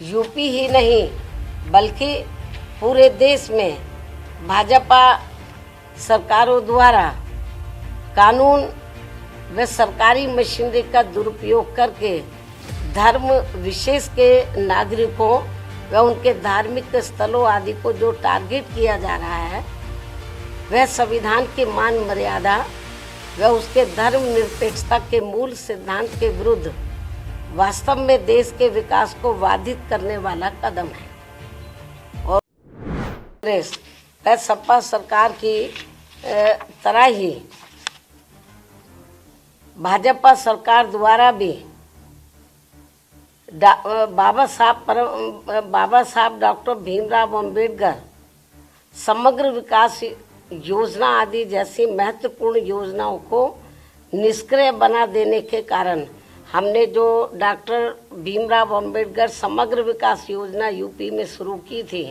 UP ही नहीं बल्कि पूरे देश में भाजपा सरकारों द्वारा कानून व सरकारी मशीनरी का दुरुपयोग करके धर्म विशेष के नागरिकों व उनके धार्मिक स्थलों आदि को जो टारगेट किया जा रहा है, वह संविधान की मान मर्यादा व उसके धर्म निरपेक्षता के मूल सिद्धांत के विरुद्ध वास्तव में देश के विकास को बाधित करने वाला कदम है। और कांग्रेस व सपा सरकार की तरह ही भाजपा सरकार द्वारा भी बाबा साहब डॉक्टर भीमराव अंबेडकर समग्र विकास योजना आदि जैसी महत्वपूर्ण योजनाओं को निष्क्रिय बना देने के कारण हमने जो डॉक्टर भीमराव अंबेडकर समग्र विकास योजना यूपी में शुरू की थी,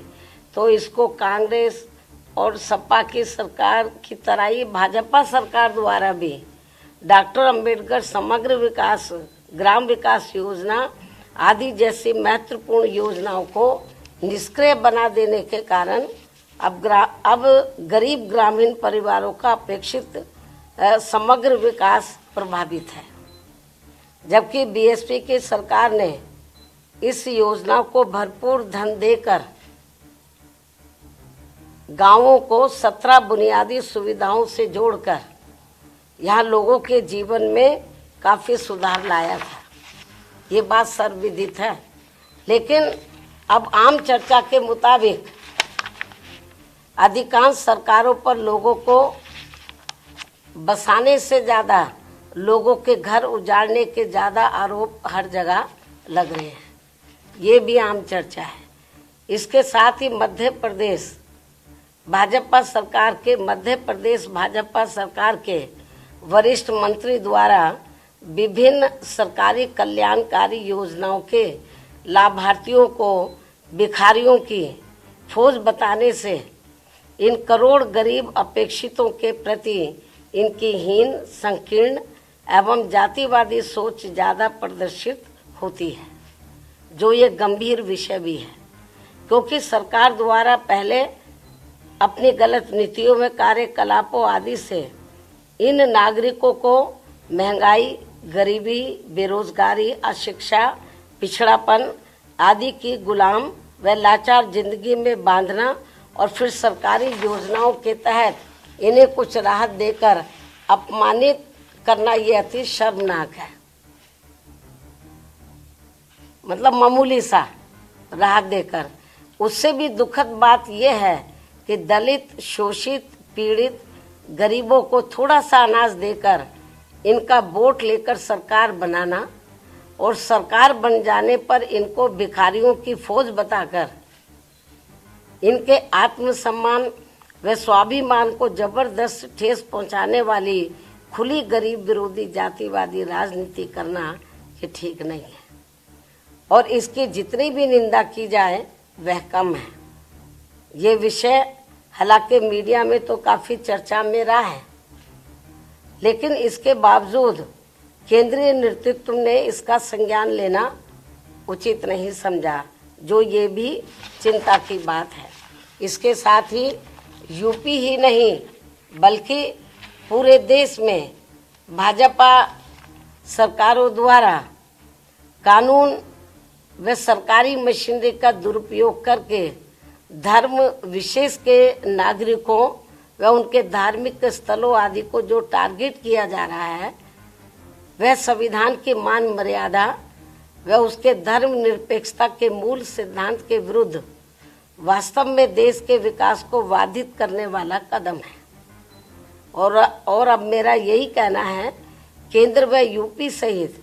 तो इसको कांग्रेस और सपा की सरकार की तरह ही भाजपा सरकार द्वारा भी डॉक्टर अंबेडकर समग्र विकास, ग्राम विकास योजना आदि जैसी महत्वपूर्ण योजनाओं को निष्क्रिय बना देने के कारण अब गरीब ग्रामीण परिवारों का अपेक्षित समग्र विकास प्रभावित है। जबकि बीएसपी की सरकार ने इस योजना को भरपूर धन देकर गांवों को 17 बुनियादी सुविधाओं से जोड़कर यहाँ लोगों के जीवन में काफ़ी सुधार लाया था। ये बात सर्वविदित है। लेकिन अब आम चर्चा के मुताबिक अधिकांश सरकारों पर लोगों को बसाने से ज़्यादा लोगों के घर उजाड़ने के ज़्यादा आरोप हर जगह लग रहे हैं। ये भी आम चर्चा है। इसके साथ ही मध्य प्रदेश भाजपा सरकार के वरिष्ठ मंत्री द्वारा विभिन्न सरकारी कल्याणकारी योजनाओं के लाभार्थियों को भिखारियों की फौज बताने से इन करोड़ गरीब अपेक्षितों के प्रति इनकी हीन, संकीर्ण एवं जातिवादी सोच ज़्यादा प्रदर्शित होती है, जो ये गंभीर विषय भी है। क्योंकि सरकार द्वारा पहले अपनी गलत नीतियों में कार्यकलापों आदि से इन नागरिकों को महंगाई, गरीबी, बेरोजगारी, अशिक्षा, पिछड़ापन आदि की गुलाम व लाचार जिंदगी में बांधना और फिर सरकारी योजनाओं के तहत इन्हें कुछ राहत देकर अपमानित करना, ये अति शर्मनाक है। मतलब मामूली सा राहत देकर। उससे भी दुखद बात यह है कि दलित, शोषित, पीड़ित गरीबों को थोड़ा सा अनाज देकर इनका वोट लेकर सरकार बनाना और सरकार बन जाने पर इनको भिखारियों की फौज बताकर इनके आत्मसम्मान व स्वाभिमान को जबरदस्त ठेस पहुंचाने वाली खुली गरीब विरोधी जातिवादी राजनीति करना ये ठीक नहीं है। और इसकी जितनी भी निंदा की जाए वह कम है। ये विषय हालांकि मीडिया में तो काफ़ी चर्चा में रहा है, लेकिन इसके बावजूद केंद्रीय नेतृत्व ने इसका संज्ञान लेना उचित नहीं समझा, जो ये भी चिंता की बात है। इसके साथ ही यूपी ही नहीं बल्कि पूरे देश में भाजपा सरकारों द्वारा कानून व सरकारी मशीनरी का दुरुपयोग करके धर्म विशेष के नागरिकों व उनके धार्मिक स्थलों आदि को जो टारगेट किया जा रहा है, वह संविधान की मान मर्यादा व उसके धर्म निरपेक्षता के मूल सिद्धांत के विरुद्ध वास्तव में देश के विकास को बाधित करने वाला कदम है। और अब मेरा यही कहना है, केंद्र व यूपी सहित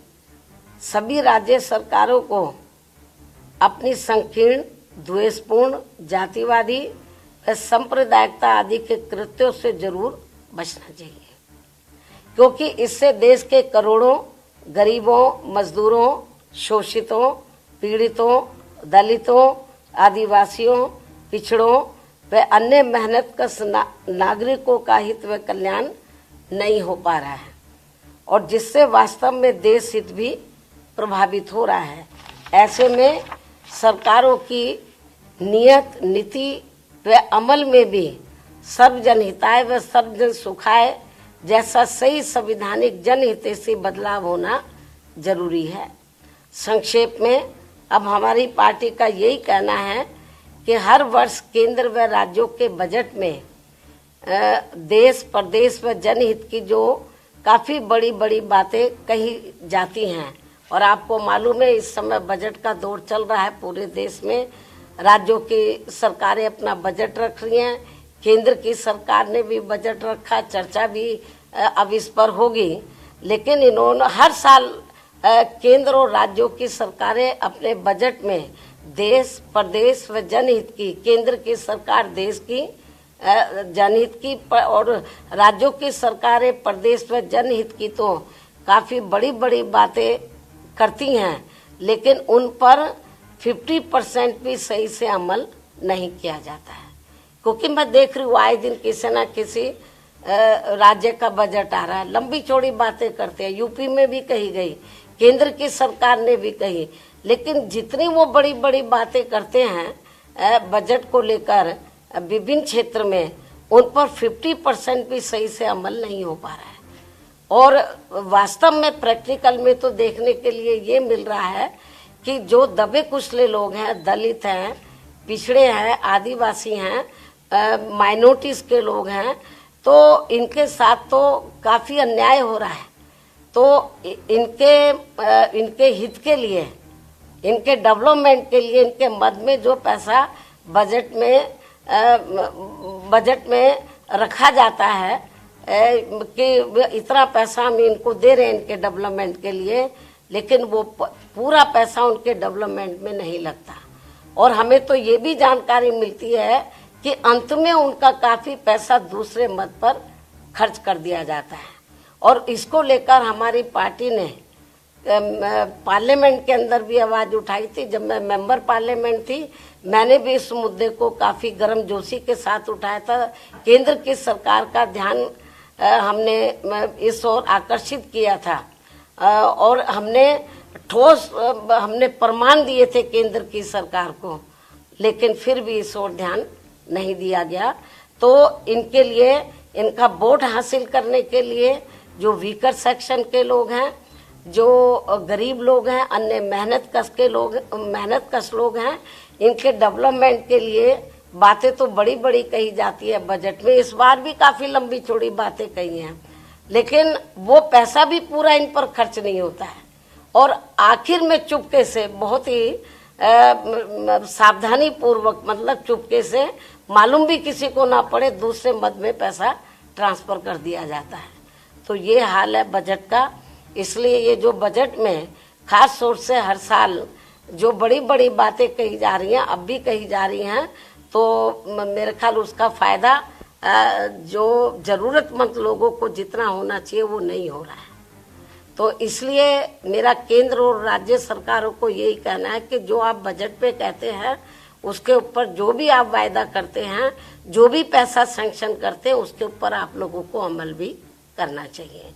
सभी राज्य सरकारों को अपनी संकीर्ण, द्वेषपूर्ण, जातिवादी व सांप्रदायिकता आदि के कृत्यों से जरूर बचना चाहिए, क्योंकि इससे देश के करोड़ों गरीबों, मजदूरों, शोषितों, पीड़ितों, दलितों, आदिवासियों, पिछड़ों व अन्य मेहनतकश नागरिकों का हित व कल्याण नहीं हो पा रहा है, और जिससे वास्तव में देश हित भी प्रभावित हो रहा है। ऐसे में सरकारों की नियत नीति व अमल में भी सर्वजन हिताय व सर्वजन सुखाय जैसा सही संविधानिक जनहितैषी बदलाव होना जरूरी है। संक्षेप में अब हमारी पार्टी का यही कहना है कि हर वर्ष केंद्र व राज्यों के बजट में देश प्रदेश व जनहित की जो काफ़ी बड़ी बड़ी बातें कही जाती हैं, और आपको मालूम है इस समय बजट का दौर चल रहा है पूरे देश में। राज्यों की सरकारें अपना बजट रख रही हैं, केंद्र की सरकार ने भी बजट रखा, चर्चा भी अब इस पर होगी। लेकिन इन्होंने हर साल केंद्र और राज्यों की सरकारें अपने बजट में देश प्रदेश व जनहित की, केंद्र की सरकार देश की जनहित की और राज्यों की सरकारें प्रदेश व जनहित की तो काफ़ी बड़ी बड़ी बातें करती हैं, लेकिन उन पर 50% भी सही से अमल नहीं किया जाता है। क्योंकि मैं देख रही हूँ आए दिन किसी न किसी राज्य का बजट आ रहा है, लंबी चौड़ी बातें करते हैं, यूपी में भी कही गई, केंद्र की सरकार ने भी कही, लेकिन जितनी वो बड़ी बड़ी बातें करते हैं बजट को लेकर विभिन्न क्षेत्र में, उन पर 50% भी सही से अमल नहीं हो पा रहा है। और वास्तव में प्रैक्टिकल में तो देखने के लिए ये मिल रहा है कि जो दबे कुचले लोग हैं, दलित हैं, पिछड़े हैं, आदिवासी हैं, माइनॉरिटीज़ के लोग हैं, तो इनके साथ तो काफ़ी अन्याय हो रहा है। तो इनके हित के लिए, इनके डेवलपमेंट के लिए, इनके मद में जो पैसा बजट में रखा जाता है कि इतना पैसा हम इनको दे रहे हैं इनके डेवलपमेंट के लिए, लेकिन वो पूरा पैसा उनके डेवलपमेंट में नहीं लगता। और हमें तो ये भी जानकारी मिलती है कि अंत में उनका काफ़ी पैसा दूसरे मद पर खर्च कर दिया जाता है। और इसको लेकर हमारी पार्टी ने पार्लियामेंट के अंदर भी आवाज़ उठाई थी। जब मैं मेंबर पार्लियामेंट थी, मैंने भी इस मुद्दे को काफ़ी गर्मजोशी के साथ उठाया था। केंद्र की सरकार का ध्यान हमने इस ओर आकर्षित किया था और हमने प्रमाण दिए थे केंद्र की सरकार को, लेकिन फिर भी इस ओर ध्यान नहीं दिया गया। तो इनके लिए, इनका वोट हासिल करने के लिए जो वीकर सेक्शन के लोग हैं, जो गरीब लोग हैं, अन्य मेहनत कश लोग हैं, इनके डेवलपमेंट के लिए बातें तो बड़ी बड़ी कही जाती है बजट में। इस बार भी काफ़ी लंबी चौड़ी बातें कही हैं, लेकिन वो पैसा भी पूरा इन पर खर्च नहीं होता है। और आखिर में चुपके से, बहुत ही सावधानी पूर्वक, मतलब चुपके से, मालूम भी किसी को ना पड़े, दूसरे मद में पैसा ट्रांसफ़र कर दिया जाता है। तो ये हाल है बजट का। इसलिए ये जो बजट में खास तौर से हर साल जो बड़ी बड़ी बातें कही जा रही हैं, अब भी कही जा रही हैं, तो मेरे ख्याल उसका फ़ायदा जो ज़रूरतमंद लोगों को जितना होना चाहिए वो नहीं हो रहा है। तो इसलिए मेरा केंद्र और राज्य सरकारों को यही कहना है कि जो आप बजट पे कहते हैं उसके ऊपर, जो भी आप वायदा करते हैं, जो भी पैसा सैंक्शन करते हैं, उसके ऊपर आप लोगों को अमल भी करना चाहिए।